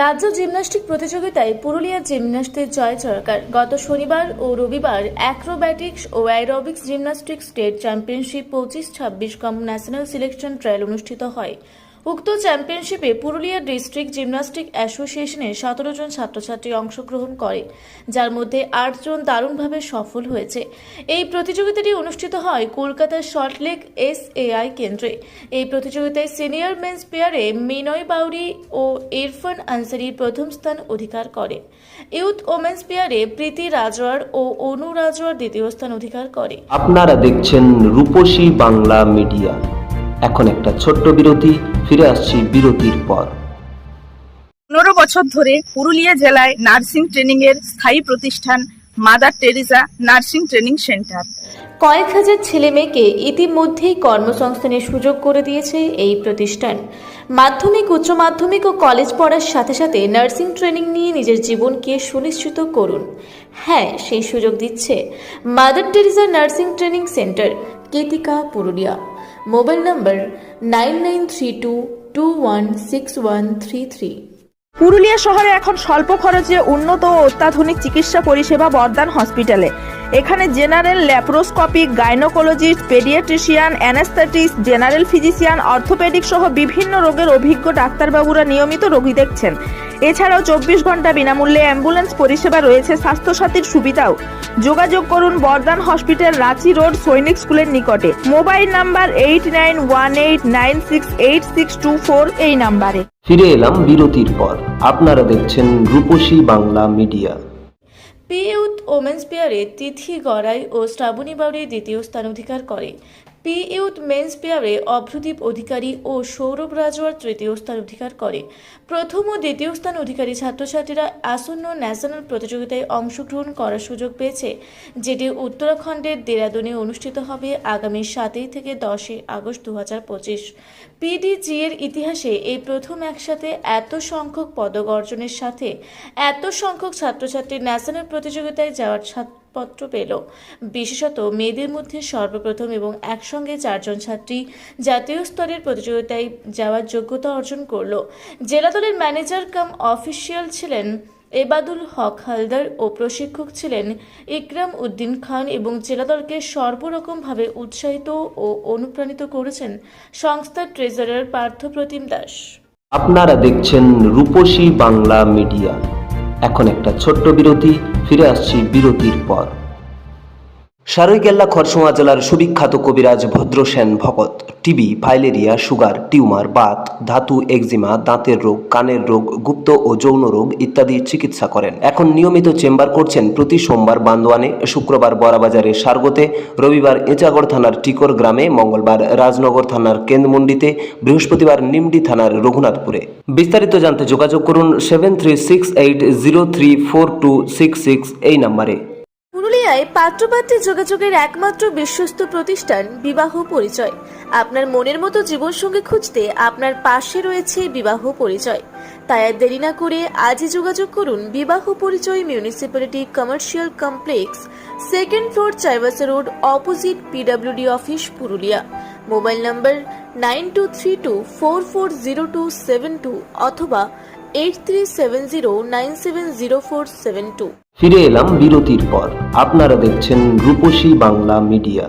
রাজ্য জিমন্যাস্টিক প্রতিযোগিতায় পুরুলিয়ার জিমন্যাস্টদের জয় জয়কার। গত শনিবার ও রবিবার অ্যাক্রোব্যাটিক্স ও aerobics gymnastic state championship 25-26 national selection trial অনুষ্ঠিত হয়। উক্ত চ্যাম্পিয়নশিপে পুরুলিয়া ডিস্ট্রিক্ট জিমন্যাস্টিক অ্যাসোসিয়েশনের 17 জন ছাত্রছাত্রী অংশগ্রহণ করে, যার মধ্যে 8 জন দারুণভাবে সফল হয়েছে। এই প্রতিযোগিতাটি অনুষ্ঠিত হয় কলকাতার সল্টলেক SAI কেন্দ্রে। এই প্রতিযোগিতায় সিনিয়র মেন্স পেয়ারে মিনয় বাউরি ও ইরফান আনসারি প্রথম স্থান অধিকার করে। ইউথ ওমেন্স পেয়ারে প্রীতি রাজওয়ার ও অনু রাজওয়ার দ্বিতীয় স্থান অধিকার করে। আপনারা দেখছেন রূপসী বাংলা মিডিয়া। এখন একটা ছোট্ট বিরতি, ফিরে আসছি বিরতির পর। 15 বছর ধরে পুরুলিয়া জেলায় নার্সিং ট্রেনিং এর স্থায়ী প্রতিষ্ঠান mother Teresa nursing training centre কয়েক হাজার ছেলেমেয়েকে ইতিমধ্যেই কর্মসংস্থানের সুযোগ করে দিয়েছে এই প্রতিষ্ঠান। মাধ্যমিক, উচ্চ মাধ্যমিক ও কলেজ পড়ার সাথে সাথে নার্সিং ট্রেনিং নিয়ে নিজের জীবনকে সুনিশ্চিত করুন। হ্যাঁ, সেই সুযোগ দিচ্ছে Mother Teresa nursing training centre, Ketika, Purulia. Mobile number 9932216133। Purulia শহরে এখন স্বল্প খরচে উন্নত ও অত্যাধুনিক চিকিৎসা পরিষেবা বর্ধমান হসপিটালে। এখানে general, laparoscopic, gynaecologist, paediatrician, anaesthetist, general physician, orthopaedic সহ বিভিন্ন রোগের অভিজ্ঞ ডাক্তারবাবুরা নিয়মিত রোগী দেখছেন। এছাড়াও 24 ঘন্টা বিনামূল্যে অ্যাম্বুলেন্স পরিষেবা রয়েছে, স্বাস্থ্যসাথীর সুবিধাও। যোগাযোগ করুন বর্ধমান হসপিটাল, রাঁচি রোড, সৈনিক স্কুলের নিকটে। মোবাইল নাম্বার 8918968624 এই নাম্বারে। ফিরে এলাম বিরতির পর। আপনারা দেখছেন রূপসী বাংলা মিডিয়া। ইউথ ওমেন্স পেয়ারে তিথি গড়াই ও শ্রাবণী বাউরি দ্বিতীয় স্থান অধিকার করে। ইউথ মেন্স পেয়ারে অভ্রদীপ অধিকারী ও সৌরভ রাজওয়ার তৃতীয় স্থান অধিকার করে। প্রথম ও দ্বিতীয় স্থান অধিকারী ছাত্রছাত্রীরা আসন্ন ন্যাশনাল প্রতিযোগিতায় অংশগ্রহণ করার সুযোগ পেয়েছে, যেটি উত্তরাখণ্ডের দেরাদুনে অনুষ্ঠিত হবে আগামী 7 থেকে 10 আগস্ট 2025। PDG এর ইতিহাসে এই প্রথম একসাথে এত সংখ্যক পদক অর্জনের সাথে এত সংখ্যক ছাত্রছাত্রী ন্যাশনাল প্রতিযোগিতায় যাওয়ার পত্র পেল। বিশেষত মেয়েদের মধ্যে সর্বপ্রথম এবং একসঙ্গে 4 জন ছাত্রী জাতীয় স্তরের প্রতিযোগিতায় যাওয়ার যোগ্যতা অর্জন করল। জেলা দলের ম্যানেজার কাম অফিসিয়াল ছিলেন এবাদুল হক হালদার ও প্রশিক্ষক ছিলেন ইকরাম উদ্দিন খান এবং জেলা দলকে সর্বরকমভাবে উৎসাহিত ও অনুপ্রাণিত করেছেন সংস্থার ট্রেজারার পার্থপ্রতিম দাস। আপনারা দেখছেন রূপসী বাংলা মিডিয়া। এখন একটা ছোট্ট বিরতি, ফিরে আসছি বিরতির পর। সারৈকেল্লা খরসোয়া জেলার সুবিখ্যাত কবিরাজ ভদ্রসেন ভকত TB, filaria, sugar, tumour, Baat, ধাতু, এক্সিমা, দাঁতের রোগ, কানের রোগ, গুপ্ত ও যৌন রোগ ইত্যাদি চিকিৎসা করেন। এখন নিয়মিত চেম্বার করছেন প্রতি সোমবার বান্দোয়ানে, শুক্রবার বড়াবাজারে সারগোতে, রবিবার এঁচাগড় থানার টিকর গ্রামে, মঙ্গলবার রাজনগর থানার কেন্দ্রমন্ডিতে, বৃহস্পতিবার নিমডি থানার রঘুনাথপুরে। বিস্তারিত জানতে যোগাযোগ করুন 7368034266 এই নম্বরে। পুরুলিয়ায় পাত্রপাত্রী যোগাযোগের একমাত্র বিশ্বস্ত প্রতিষ্ঠান বিবাহ পরিচয়। আপনার মনের মতো জীবনসঙ্গী খুঁজতে আপনার পাশে রয়েছে বিবাহ পরিচয়। তাই আর দেরি না করে আজই যোগাযোগ করুন বিবাহ পরিচয়, municipality commercial complex, 2nd floor, Chaibasa road, opposite PWD office, Purulia. Mobile নম্বর 9232440272 অথবা 8370970472। ফিরে এলাম বিরতির পর। আপনারা দেখছেন রূপসী বাংলা মিডিয়া।